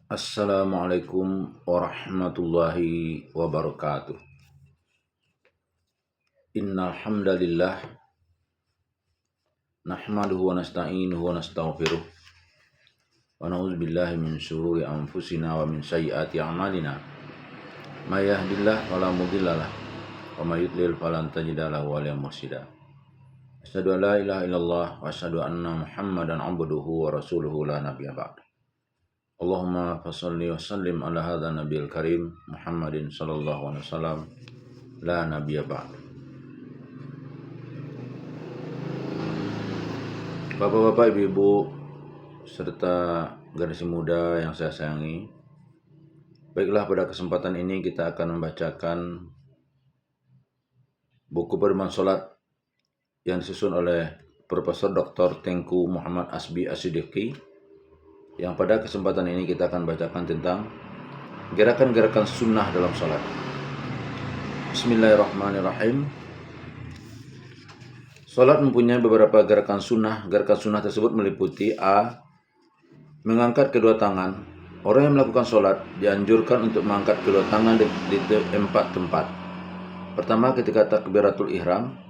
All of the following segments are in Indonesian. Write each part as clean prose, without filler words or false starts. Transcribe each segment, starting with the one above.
Assalamualaikum warahmatullahi wabarakatuh. Innal hamdalillah nahmaduhu wa nasta'inuhu wa nastaghfiruh wa na'udzubillahi min syururi anfusina wa min sayyiati a'malina. May yahdihillahu fala mudhillalah wa may yudlil falan tajida lahu waliyan mursyida. Asyhadu an la ilaha illallah wa asyhadu anna Muhammadan 'abduhu wa rasuluhu la nabiyya ba'd. Allahumma fasholli wa sallim ala hadzal nabiyil karim Muhammadin sallallahu alaihi wasallam la nabiyya ba'd. Bapak-bapak, ibu-ibu, serta generasi muda yang saya sayangi, baiklah pada kesempatan ini kita akan membacakan buku Pedoman Salat yang disusun oleh Profesor Dr. Tengku Muhammad Asbi As-Siddiqi, yang pada kesempatan ini kita akan bacakan tentang gerakan-gerakan sunnah dalam salat. Bismillahirrahmanirrahim. Salat mempunyai beberapa gerakan sunnah. Gerakan sunnah tersebut meliputi A. Mengangkat kedua tangan. Orang yang melakukan salat dianjurkan untuk mengangkat kedua tangan di 4 tempat. Pertama, ketika takbiratul ihram.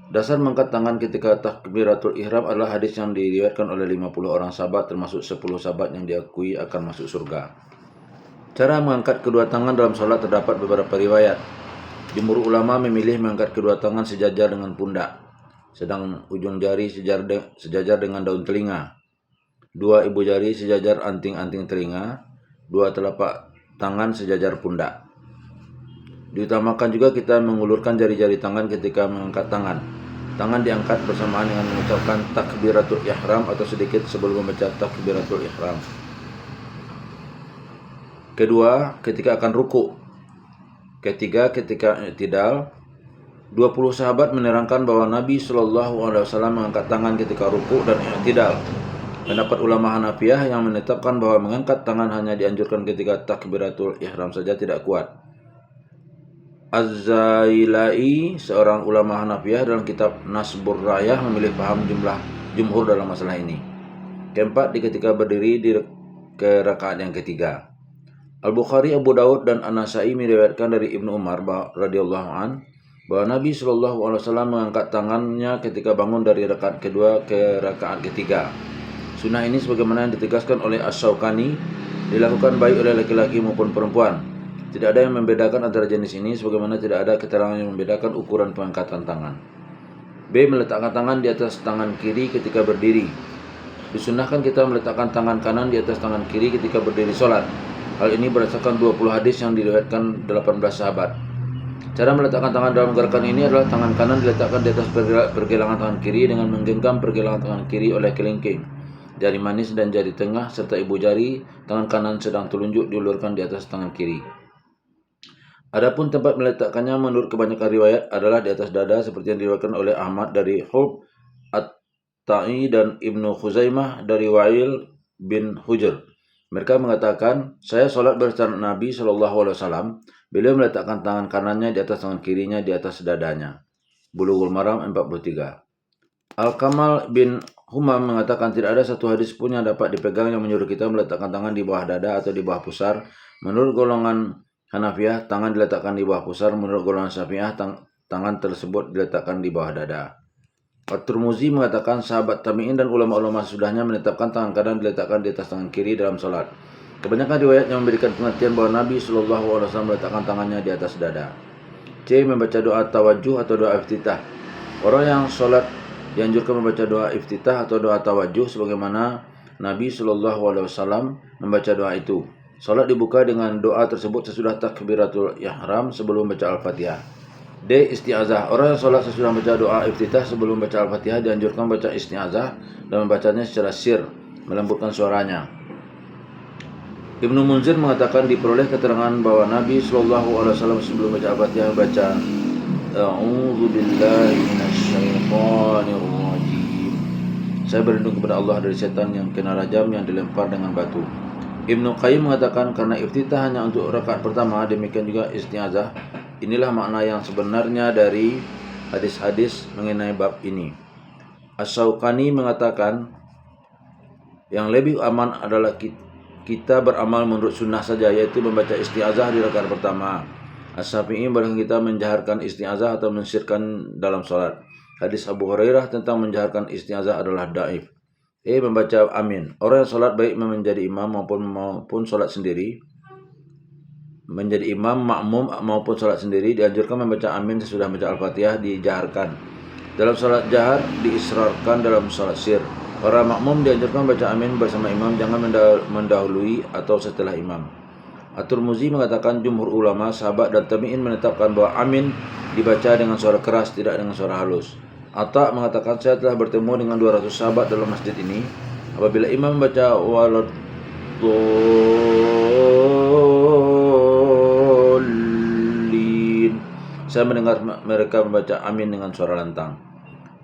Dasar mengangkat tangan ketika takbiratul ihram adalah hadis yang diriwayatkan oleh 50 orang sahabat, termasuk 10 sahabat yang diakui akan masuk surga. Cara mengangkat kedua tangan dalam salat terdapat beberapa riwayat. Jumhur ulama memilih mengangkat kedua tangan sejajar dengan pundak, sedang ujung jari sejajar dengan daun telinga, 2 ibu jari sejajar anting-anting telinga, 2 telapak tangan sejajar pundak. Diutamakan juga kita mengulurkan jari-jari tangan ketika mengangkat tangan. Tangan diangkat bersamaan dengan mengucapkan takbiratul ihram atau sedikit sebelum membaca takbiratul ihram. Kedua, ketika akan ruku. Ketiga, ketika i'tidal. 20 sahabat menerangkan bahwa Nabi SAW mengangkat tangan ketika ruku dan i'tidal. Pendapat ulama Hanafiyah yang menetapkan bahwa mengangkat tangan hanya dianjurkan ketika takbiratul ihram saja tidak kuat. Az-Zailai, seorang ulama Hanafiyah, dalam kitab Nasbur Rayah memilih paham jumhur dalam masalah ini. Keempat, ketika berdiri ke rakaat yang ketiga. Al-Bukhari, Abu Daud, dan An-Nasai meriwayatkan dari Ibnu Umar radhiyallahu an bahwa Nabi SAW mengangkat tangannya ketika bangun dari rakaat kedua ke rakaat ketiga. Sunnah ini sebagaimana yang ditegaskan oleh Asy-Syaukani dilakukan baik oleh laki-laki maupun perempuan. Tidak ada yang membedakan antara jenis ini, sebagaimana tidak ada keterangan yang membedakan ukuran pengangkatan tangan. B. Meletakkan tangan di atas tangan kiri ketika berdiri. Disunnahkan kita meletakkan tangan kanan di atas tangan kiri ketika berdiri sholat. Hal ini berdasarkan 20 hadis yang diriwayatkan 18 sahabat. Cara meletakkan tangan dalam gerakan ini adalah tangan kanan diletakkan di atas pergelangan tangan kiri dengan menggenggam pergelangan tangan kiri oleh kelingking, jari manis dan jari tengah serta ibu jari tangan kanan sedang telunjuk diulurkan di atas tangan kiri. Adapun tempat meletakkannya menurut kebanyakan riwayat adalah di atas dada, seperti yang diriwayatkan oleh Ahmad dari Hub At-Ta'i dan Ibnu Khuzaimah dari Wa'il bin Hujr. Mereka mengatakan, saya sholat bersama Nabi SAW. Beliau meletakkan tangan kanannya di atas tangan kirinya di atas dadanya. Bulughul Maram 43. Al-Kamal bin Humam mengatakan tidak ada satu hadis pun yang dapat dipegang yang menyuruh kita meletakkan tangan di bawah dada atau di bawah pusar. Menurut golongan Hanafiyah, tangan diletakkan di bawah pusar. Menurut golongan Syafi'iyah, tangan tersebut diletakkan di bawah dada. At-Tirmidzi mengatakan sahabat tabi'in dan ulama-ulama sesudahnya menetapkan tangan kanan diletakkan di atas tangan kiri dalam salat. Kebanyakan riwayat yang memberikan pengertian bahwa Nabi SAW meletakkan tangannya di atas dada. C. Membaca doa tawajuh atau doa iftitah. Orang yang salat dianjurkan membaca doa iftitah atau doa tawajuh sebagaimana Nabi SAW membaca doa itu. Salat dibuka dengan doa tersebut sesudah takbiratul ihram sebelum baca Al-Fatihah. D. Isti'azah. Orang yang sholat sesudah membaca doa iftitah sebelum baca Al-Fatihah dianjurkan membaca isti'azah dan membacanya secara sir, melembutkan suaranya. Ibnu Munzir mengatakan diperoleh keterangan bahwa Nabi SAW sebelum baca Al-Fatihah membaca A'udzu billahi minasyaitonir rajim. Saya berlindung kepada Allah dari setan yang kena rajam yang dilempar dengan batu. Ibnu Qayyim mengatakan karena iftitah hanya untuk rakaat pertama, demikian juga isti'azah. Inilah makna yang sebenarnya dari hadis-hadis mengenai bab ini. Asy-Syaukani mengatakan yang lebih aman adalah kita beramal menurut sunnah saja, yaitu membaca isti'azah di rakaat pertama. As-Syafi'i barang kita menjaharkan isti'azah atau mensirkan dalam salat. Hadis Abu Hurairah tentang menjaharkan isti'azah adalah dhaif. Membaca amin. Orang yang salat baik menjadi imam maupun salat sendiri, menjadi imam, makmum maupun salat sendiri, dianjurkan membaca amin sesudah membaca Al-Fatihah dijaharkan. Dalam salat jahar diisrarkan dalam salat sir. Para makmum dianjurkan membaca amin bersama imam, jangan mendahului atau setelah imam. At-Tirmizi mengatakan jumhur ulama, sahabat dan tabi'in menetapkan bahwa amin dibaca dengan suara keras, tidak dengan suara halus. Atta mengatakan, saya telah bertemu dengan 200 sahabat dalam masjid ini. Apabila imam membaca waladhdallin, saya mendengar mereka membaca amin dengan suara lantang.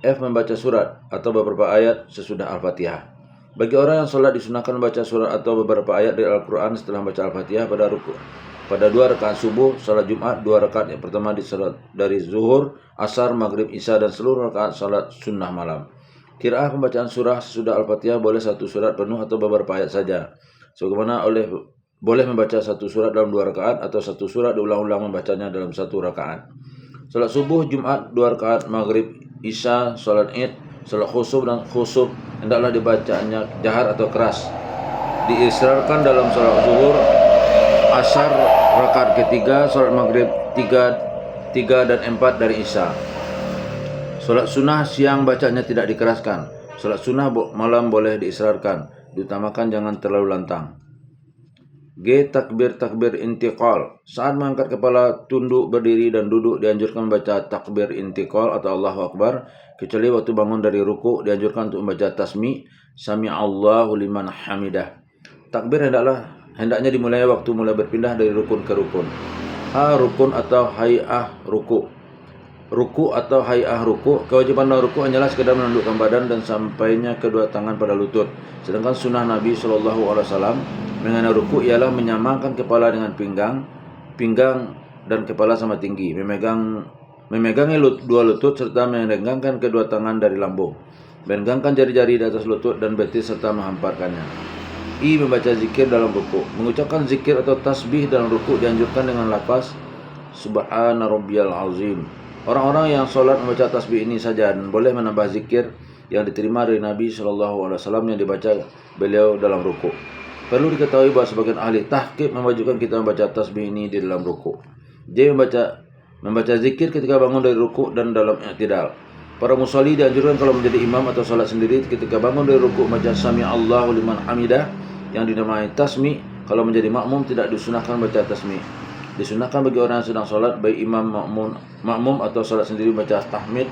Membaca surat atau beberapa ayat sesudah Al-Fatihah. Bagi orang yang sholat disunahkan membaca surat atau beberapa ayat dari Al-Quran setelah membaca Al-Fatihah pada 2 rakaat subuh, salat Jumat 2 rakaat yang pertama dari zuhur, asar, maghrib, isya dan seluruh rakaat salat sunnah malam. Qiraah pembacaan surah sesudah Al-Fatihah boleh 1 surat penuh atau beberapa ayat saja. Sebagaimana boleh membaca 1 surat dalam 2 rakaat atau 1 surat diulang-ulang membacanya dalam 1 rakaat. Salat subuh Jumat 2 rakaat, maghrib, isya, salat id, salat khusuf dan khusuf hendaklah dibacanya jahar atau keras. Diisrarkan dalam salat zuhur, asar rakaat ketiga, salat maghrib 3 dan 4 dari isya. Salat sunnah siang bacanya tidak dikeraskan. Salat sunnah malam boleh diisrarkan, diutamakan jangan terlalu lantang. Takbir intiqal. Saat mengangkat kepala, tunduk, berdiri dan duduk dianjurkan membaca takbir intiqal atau Allahu Akbar, kecuali waktu bangun dari ruku dianjurkan untuk membaca tasmi' Sami Allahu liman hamidah. Takbir hendaknya dimulai waktu mulai berpindah dari rukun ke rukun. Rukun atau hay'ah ruku. Ruku atau hay'ah ruku. Kewajiban ruku hanyalah sekedar menundukkan badan dan sampainya kedua tangan pada lutut. Sedangkan sunnah Nabi SAW mengenai ruku ialah menyamakan kepala dengan pinggang dan kepala sama tinggi, memegangi dua lutut serta merenggangkan kedua tangan dari lambung, merenggangkan jari-jari di atas lutut dan betis serta menghamparkannya. Membaca zikir dalam ruku. Mengucapkan zikir atau tasbih dalam ruku dianjurkan dengan lafaz Subhana Rabbiyal Azim. Orang-orang yang sholat membaca tasbih ini saja dan boleh menambah zikir yang diterima dari Nabi SAW yang dibaca beliau dalam ruku. Perlu diketahui bahwa sebagian ahli tahqiq mewajibkan kita membaca tasbih ini di dalam ruku. Membaca zikir ketika bangun dari ruku dan dalam i'tidal. Para musalli dianjurkan kalau menjadi imam atau salat sendiri ketika bangun dari ruku membaca Sami Allahu liman hamidah yang dinamai tasmi'. Kalau menjadi makmum tidak disunahkan baca tasmi'. Disunahkan bagi orang yang sedang salat baik imam, makmum atau salat sendiri membaca tahmid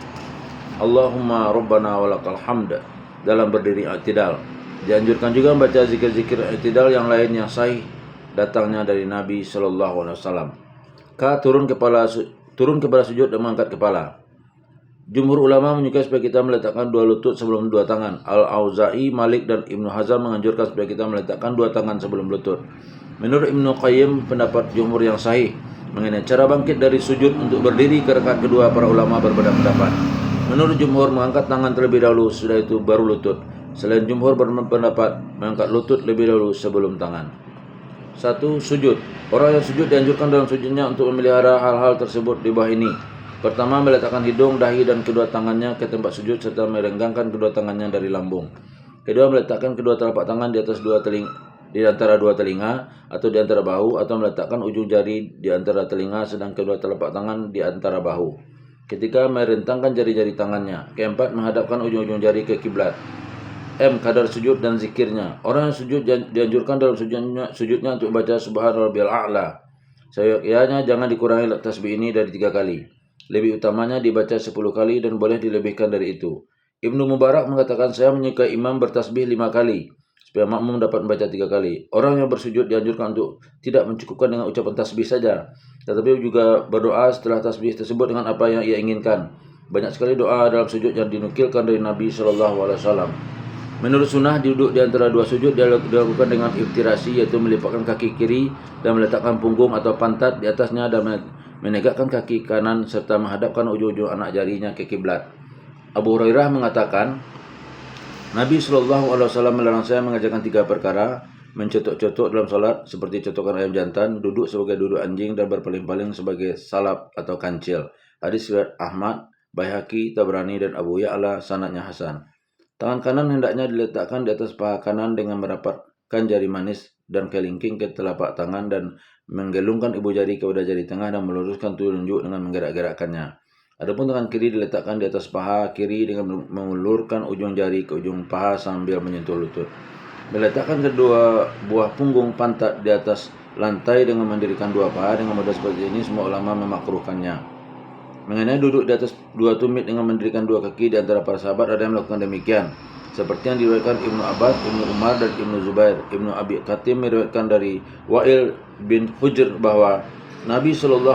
Allahumma rabbana walakal hamd dalam berdiri i'tidal. Dianjurkan juga membaca zikir-zikir i'tidal yang lain yang sahih datangnya dari Nabi SAW. Turun kepada sujud dan mengangkat kepala. Jumhur ulama menyukai supaya kita meletakkan 2 lutut sebelum 2 tangan. Al-Auza'i, Malik dan Ibnu Hazm menganjurkan supaya kita meletakkan 2 tangan sebelum lutut. Menurut Ibnu Qayyim, pendapat jumhur yang sahih mengenai cara bangkit dari sujud untuk berdiri ke rakaat kedua, para ulama berbeda pendapat. Menurut jumhur, mengangkat tangan terlebih dahulu, sudah itu baru lutut. Selain jumhur berpendapat mengangkat lutut lebih dahulu sebelum tangan. 1. Sujud. Orang yang sujud dianjurkan dalam sujudnya untuk memelihara hal-hal tersebut di bawah ini. Pertama, meletakkan hidung, dahi dan kedua tangannya ke tempat sujud serta merenggangkan kedua tangannya dari lambung. Kedua, meletakkan kedua telapak tangan di atas di antara 2 telinga atau di antara bahu, atau meletakkan ujung jari di antara telinga sedang kedua telapak tangan di antara bahu. Ketiga, merentangkan jari-jari tangannya. Keempat, menghadapkan ujung-ujung jari ke kiblat. Kadar sujud dan zikirnya. Orang yang sujud dianjurkan dalam sujudnya untuk baca Subhana Rabbiyal A'la. Seyogyanya jangan dikurangi tasbih ini dari 3 kali. Lebih utamanya dibaca 10 kali dan boleh dilebihkan dari itu. Ibnu Mubarak mengatakan, saya menyukai imam bertasbih 5 kali supaya makmum dapat membaca 3 kali. Orang yang bersujud dianjurkan untuk tidak mencukupkan dengan ucapan tasbih saja, tetapi juga berdoa setelah tasbih tersebut dengan apa yang ia inginkan. Banyak sekali doa dalam sujud yang dinukilkan dari Nabi SAW. Menurut sunnah, duduk di antara 2 sujud dilakukan dengan iftirasi, yaitu melipatkan kaki kiri dan meletakkan punggung atau pantat di atasnya dan menegakkan kaki kanan serta menghadapkan ujung-ujung anak jarinya ke kiblat. Abu Hurairah mengatakan, Nabi SAW melarang saya mengerjakan 3 perkara. mencotok-cotok dalam salat seperti cotokan ayam jantan, duduk sebagai duduk anjing, dan berpaling-paling sebagai salap atau kancil. Hadis riwayat Ahmad, Baihaqi, Tabrani, dan Abu Ya'la, sanadnya hasan. Tangan kanan hendaknya diletakkan di atas paha kanan dengan merapatkan jari manis dan kelingking ke telapak tangan dan menggelungkan ibu jari kepada jari tengah dan meluruskan telunjuk dengan menggerak-gerakkannya. Adapun tangan kiri diletakkan di atas paha kiri dengan mengulurkan ujung jari ke ujung paha sambil menyentuh lutut. Meletakkan kedua buah punggung pantat di atas lantai dengan mendirikan dua paha dengan model seperti ini, semua ulama memakruhkannya. Mengenai duduk di atas dua tumit dengan mendirikan dua kaki di antara para sahabat, ada yang melakukan demikian, seperti yang diriwayatkan Ibnu Abbas, Ibnu Umar, dan Ibnu Zubair. Ibnu Abi Katim meriwayatkan dari Wa'il bin Hujr bahwa Nabi SAW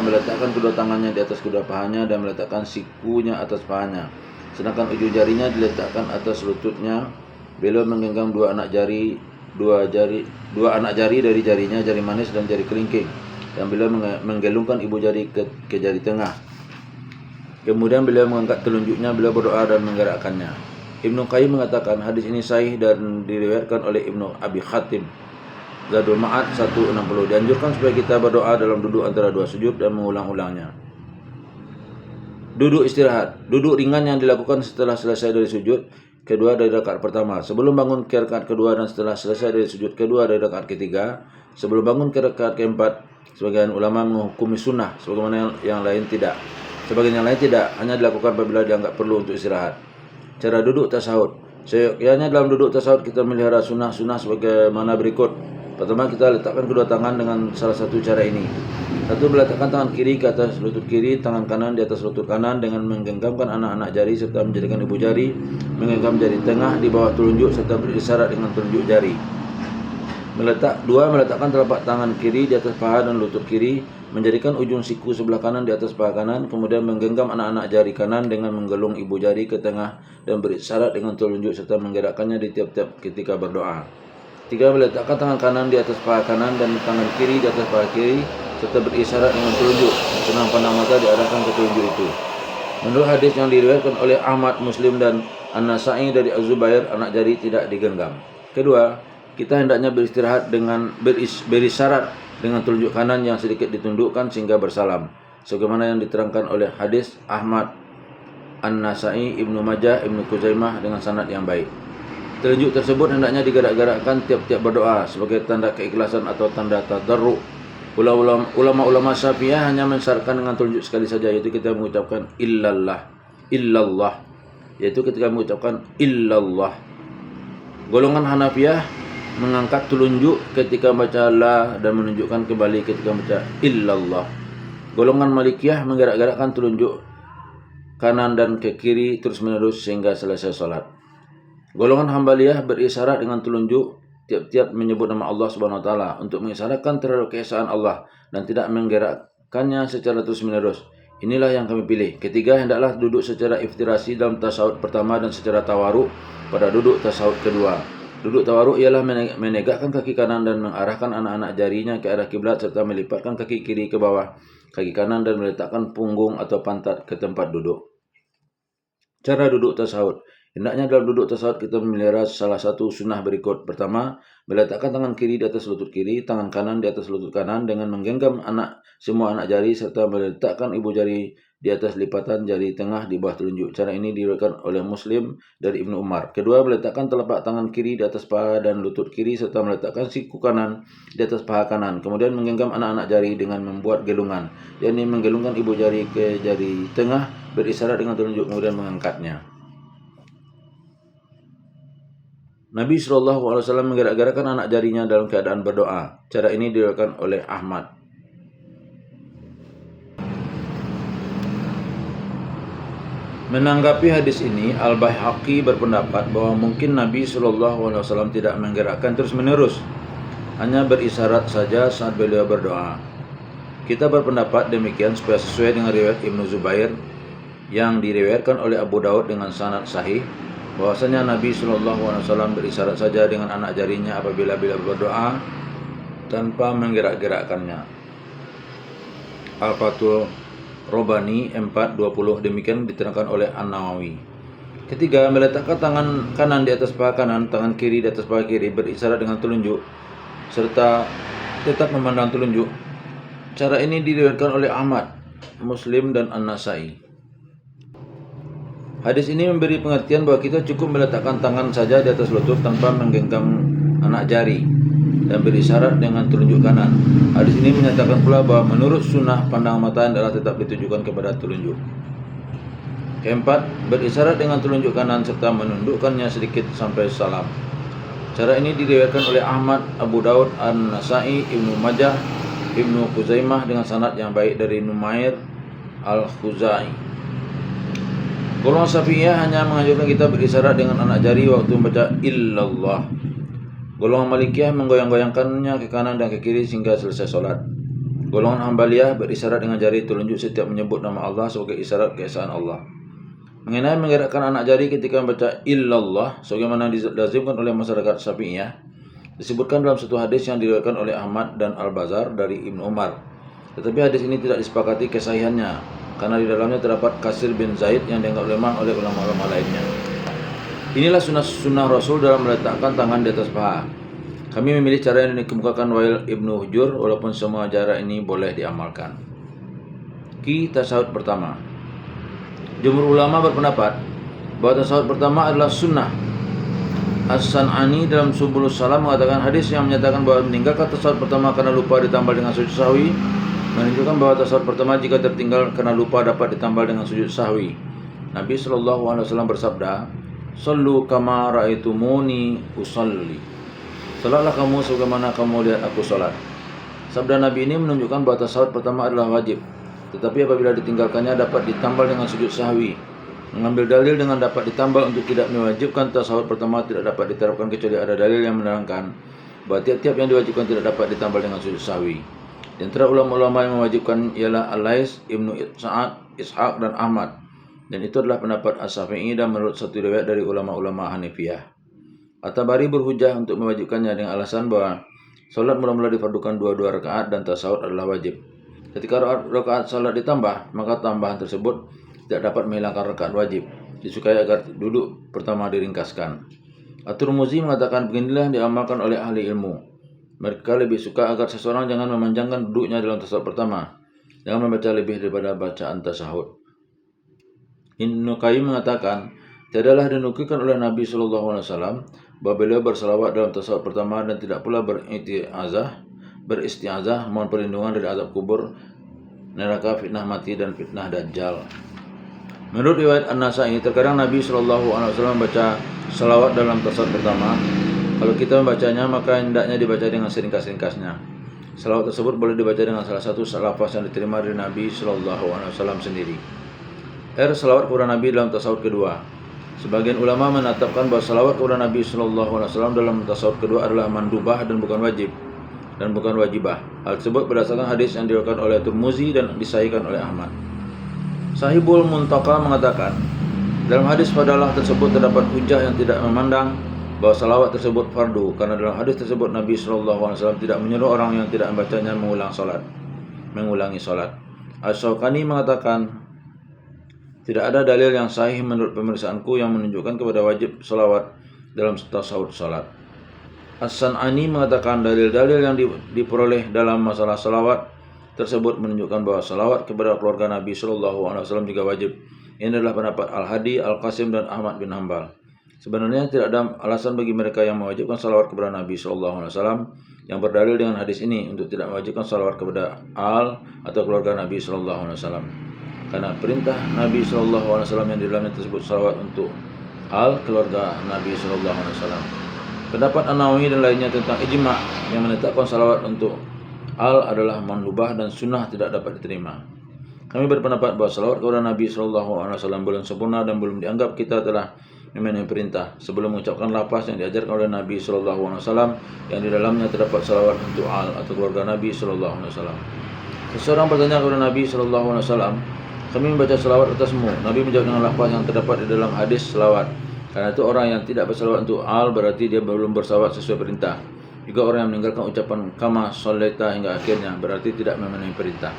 meletakkan kedua tangannya di atas kedua pahanya dan meletakkan sikunya atas pahanya, sedangkan ujung jarinya diletakkan atas lututnya. Beliau menggenggam dua anak jari dari jarinya, jari manis dan jari kelingking, dan beliau menggelungkan ibu jari ke jari tengah. Kemudian beliau mengangkat telunjuknya, beliau berdoa dan menggerakkannya. Ibnu Qayyim mengatakan hadis ini sahih dan diriwayatkan oleh Ibnu Abi Hatim, Zadul Ma'ad 160. Dianjurkan supaya kita berdoa dalam duduk antara dua sujud dan mengulang-ulangnya. Duduk istirahat. Duduk ringan yang dilakukan setelah selesai dari sujud kedua dari rakaat pertama, sebelum bangun ke rakaat kedua, dan setelah selesai dari sujud kedua dari rakaat ketiga, sebelum bangun ke rakaat keempat. Sebagian ulama menghukumi sunnah, sebagaimana yang lain tidak. Sebagian yang lain tidak, hanya dilakukan apabila dianggap perlu untuk istirahat. Cara duduk tasahud. Seyogyanya dalam duduk tasahud kita melihara sunnah-sunnah sebagaimana berikut. Pertama, kita letakkan kedua tangan dengan salah satu cara ini. Satu, meletakkan tangan kiri ke atas lutut kiri, tangan kanan di atas lutut kanan dengan menggenggamkan anak-anak jari serta menjadikan ibu jari menggenggam jari tengah di bawah telunjuk serta berisyarat dengan telunjuk jari. Dua, meletakkan telapak tangan kiri di atas paha dan lutut kiri, menjadikan ujung siku sebelah kanan di atas paha kanan, kemudian menggenggam anak-anak jari kanan dengan menggelung ibu jari ke tengah dan berisyarat dengan telunjuk serta menggerakkannya di tiap-tiap ketika berdoa. Tiga, meletakkan tangan kanan di atas paha kanan dan tangan kiri di atas paha kiri serta berisyarat dengan telunjuk, senang pandang mata diarahkan ke telunjuk itu. Menurut hadis yang diriwayatkan oleh Ahmad, Muslim, dan An-Nasa'i dari Az-Zubair, anak jari tidak digenggam. Kedua, kita hendaknya beristirahat dengan berisyarat dengan telunjuk kanan yang sedikit ditundukkan sehingga bersalam, sebagaimana yang diterangkan oleh hadis Ahmad, An-Nasa'i, Ibnu Majah, Ibnu Kuzaimah dengan sanad yang baik. Telunjuk tersebut hendaknya digerak-gerakkan tiap-tiap berdoa sebagai tanda keikhlasan atau tanda tadarruk. Ulama-ulama Syafi'iyah hanya mensyaratkan dengan telunjuk sekali saja, yaitu kita mengucapkan illallah, yaitu ketika mengucapkan illallah. Golongan Hanafiyah mengangkat telunjuk ketika baca la dan menunjukkan kembali ketika baca illallah. Golongan Malikiyah menggerak-gerakkan telunjuk kanan dan ke kiri terus-menerus sehingga selesai salat. Golongan Hambaliyah berisyarat dengan telunjuk tiap-tiap menyebut nama Allah Subhanahu wa taala untuk mengisyaratkan terhadap keesaan Allah dan tidak menggerakkannya secara terus-menerus. Inilah yang kami pilih. Ketiga, hendaklah duduk secara iftirasi dalam tasawuf pertama dan secara tawaruk pada duduk tasawuf kedua. Duduk tawaruk ialah menegakkan kaki kanan dan mengarahkan anak-anak jarinya ke arah kiblat serta melipatkan kaki kiri ke bawah kaki kanan dan meletakkan punggung atau pantat ke tempat duduk. Cara duduk tasawuf. Hendaknya dalam duduk tasawuf kita memelihara salah satu sunnah berikut. Pertama, meletakkan tangan kiri di atas lutut kiri, tangan kanan di atas lutut kanan dengan menggenggam semua anak jari serta meletakkan ibu jari di atas lipatan jari tengah di bawah telunjuk. Cara ini diriwayatkan oleh Muslim dari Ibnu Umar. Kedua, meletakkan telapak tangan kiri di atas paha dan lutut kiri serta meletakkan siku kanan di atas paha kanan. Kemudian menggenggam anak-anak jari dengan membuat gelungan, yakni menggelungkan ibu jari ke jari tengah, berisyarat dengan telunjuk, kemudian mengangkatnya. Nabi SAW menggerak-gerakkan anak jarinya dalam keadaan berdoa. Cara ini diriwayatkan oleh Ahmad. Menanggapi hadis ini, Al-Baihaqi berpendapat bahwa mungkin Nabi SAW tidak menggerakkan terus-menerus, hanya berisyarat saja saat beliau berdoa. Kita berpendapat demikian supaya sesuai dengan riwayat Ibnu Zubair yang diriwayatkan oleh Abu Daud dengan sanad sahih, bahwasanya Nabi SAW berisyarat saja dengan anak jarinya apabila beliau berdoa tanpa menggerak-gerakkannya. Al-Fathul Robani 4:20, demikian diterangkan oleh An-Nawawi. Ketiga, meletakkan tangan kanan di atas paha kanan, tangan kiri di atas paha kiri, berisyarat dengan telunjuk, serta tetap memandang telunjuk. Cara ini diriwayatkan oleh Ahmad, Muslim, dan An-Nasai. Hadis ini memberi pengertian bahwa kita cukup meletakkan tangan saja di atas lutut tanpa menggenggam anak jari dan berisyarat dengan telunjuk kanan. Hadis ini menyatakan pula bahwa menurut sunnah pandangan mata adalah tetap ditujukan kepada telunjuk. Keempat, berisyarat dengan telunjuk kanan serta menundukkannya sedikit sampai salam. Cara ini diriwayatkan oleh Ahmad, Abu Daud, An-Nasai, Ibnu Majah, Ibnu Khuzaimah dengan sanad yang baik dari Numair Al-Khuzai. Golongan Syafi'iyah hanya menganjurkan kita berisyarat dengan anak jari waktu membaca illallah. Golongan Malikiyah menggoyang-goyangkannya ke kanan dan ke kiri sehingga selesai sholat. Golongan Hambaliyah berisyarat dengan jari telunjuk setiap menyebut nama Allah sebagai isyarat keesaan Allah. Mengenai menggerakkan anak jari ketika membaca illallah sebagaimana dilazimkan oleh masyarakat Syafi'iyah, disebutkan dalam satu hadis yang diriwayatkan oleh Ahmad dan Al-Bazzar dari Ibnu Umar. Tetapi hadis ini tidak disepakati kesahihannya karena di dalamnya terdapat Kasir bin Zaid yang dianggap lemah oleh ulama-ulama lainnya. Inilah sunnah Rasul dalam meletakkan tangan di atas paha. Kami memilih cara yang dikemukakan Wail Ibnu Hujur walaupun semua cara ini boleh diamalkan. Tasyahud pertama. Jumhur ulama berpendapat bahwa tasyahud pertama adalah sunnah. As-San'ani dalam Subulus Salam mengatakan hadis yang menyatakan bahwa meninggalkan tasyahud pertama karena lupa ditambal dengan sujud sahwi menunjukkan bahwa tasyahud pertama jika tertinggal karena lupa dapat ditambal dengan sujud sahwi. Nabi SAW bersabda, "Sallu kama ra'aitumuni usalli." Salatlah kamu sebagaimana kamu lihat aku salat. Sabda Nabi ini menunjukkan bahwa tasyahud pertama adalah wajib. Tetapi apabila ditinggalkannya dapat ditambal dengan sujud sahwi. Mengambil dalil dengan dapat ditambal untuk tidak mewajibkan tasyahud pertama tidak dapat diterapkan kecuali ada dalil yang menerangkan bahwa tiap-tiap yang diwajibkan tidak dapat ditambal dengan sujud sahwi. Di antara ulama-ulama yang mewajibkan ialah Al-Lais, Ibnu Sa'ad, Ishaq, dan Ahmad. Dan itu adalah pendapat As-Syafi'i dan menurut satu riwayat dari ulama-ulama Hanifiyah. At-Tabari berhujah untuk mewajibkannya dengan alasan bahwa salat mula-mula difardukan 2 rakaat dan tasyahud adalah wajib. Ketika rakaat salat ditambah, maka tambahan tersebut tidak dapat menghilangkan rakaat wajib. Disukai agar duduk pertama diringkaskan. At-Tirmidzi mengatakan beginilah yang diamalkan oleh ahli ilmu. Mereka lebih suka agar seseorang jangan memanjangkan duduknya dalam tasyahud pertama, jangan membaca lebih daripada bacaan tasyahud. Ibnu Qayyim mengatakan, tiadalah dinukilkan oleh Nabi SAW bahwa beliau bersalawat dalam tasyahud pertama dan tidak pula beristiazah mohon perlindungan dari azab kubur, neraka, fitnah mati, dan fitnah dajjal. Menurut riwayat An-Nasai, terkadang Nabi SAW membaca salawat dalam tasyahud pertama. Kalau kita membacanya, maka hendaknya dibaca dengan seringkas-ringkasnya. Salawat tersebut boleh dibaca dengan salah satu lafaz yang diterima dari Nabi SAW sendiri. Salawat kepada Nabi dalam tasyahud kedua. Sebagian ulama menetapkan bahwa salawat kepada Nabi SAW dalam tasyahud kedua adalah mandubah dan bukan wajib dan bukan wajibah. Hal tersebut berdasarkan hadis yang diriwayatkan oleh Tirmidzi dan disahihkan oleh Ahmad. Sahibul Muntaka mengatakan, dalam hadis fadalah tersebut terdapat hujah yang tidak memandang bahwa salawat tersebut fardu, karena dalam hadis tersebut Nabi SAW tidak menyuruh orang yang tidak membacanya mengulangi salat. Asy-Syaukani mengatakan, tidak ada dalil yang sahih menurut pemeriksaanku yang menunjukkan kepada wajib salawat dalam tasyahud salat. As-San'ani mengatakan dalil-dalil yang diperoleh dalam masalah salawat tersebut menunjukkan bahwa salawat kepada keluarga Nabi SAW juga wajib. Ini adalah pendapat Al-Hadi, Al-Qasim, dan Ahmad bin Hanbal. Sebenarnya tidak ada alasan bagi mereka yang mewajibkan salawat kepada Nabi SAW yang berdalil dengan hadis ini untuk tidak mewajibkan salawat kepada al atau keluarga Nabi SAW. Karena perintah Nabi SAW yang di dalamnya tersebut salawat untuk al keluarga Nabi SAW. Pendapat An-Nawawi dan lainnya tentang ijma' yang menetapkan salawat untuk al adalah mandubah dan sunnah tidak dapat diterima. Kami berpendapat bahwa salawat kepada Nabi SAW belum sempurna dan belum dianggap kita telah memenuhi perintah sebelum mengucapkan lafaz yang diajarkan oleh Nabi SAW yang di dalamnya terdapat salawat untuk al atau keluarga Nabi SAW. Seseorang bertanya kepada Nabi SAW, kami membaca salawat atasmu. Nabi menjawab dengan lafaz yang terdapat di dalam hadis salawat. Karena itu orang yang tidak bersalawat untuk al berarti dia belum bersalawat sesuai perintah. Juga orang yang meninggalkan ucapan kama shallaita hingga akhirnya berarti tidak memenuhi perintah.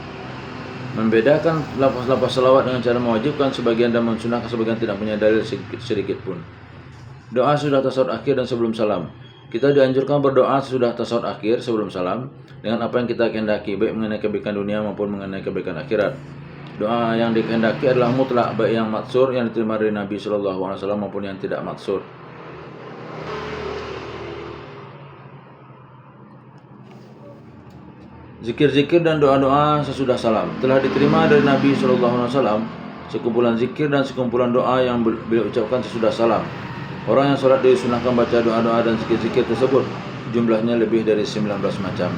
Membedakan lafaz-lafaz salawat dengan cara mewajibkan sebagian dan mensunahkan sebagian tidak punya dalil sedikit pun. Doa sudah tasawuf akhir dan sebelum salam. Kita dianjurkan berdoa sesudah tasawuf akhir sebelum salam dengan apa yang kita kehendaki, baik mengenai kebaikan dunia maupun mengenai kebaikan akhirat. Doa yang dikehendaki adalah mutlak, baik yang maksur yang diterima dari Nabi SAW maupun yang tidak maksur. Zikir-zikir dan doa-doa sesudah salam telah diterima dari Nabi SAW, sekumpulan zikir dan sekumpulan doa yang beliau ucapkan sesudah salam. Orang yang sholat disunahkan baca doa-doa dan zikir-zikir tersebut, jumlahnya lebih dari 19 macam.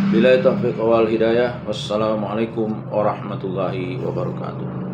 Billahi taufiq wal hidayah. Wassalamualaikum warahmatullahi wabarakatuh.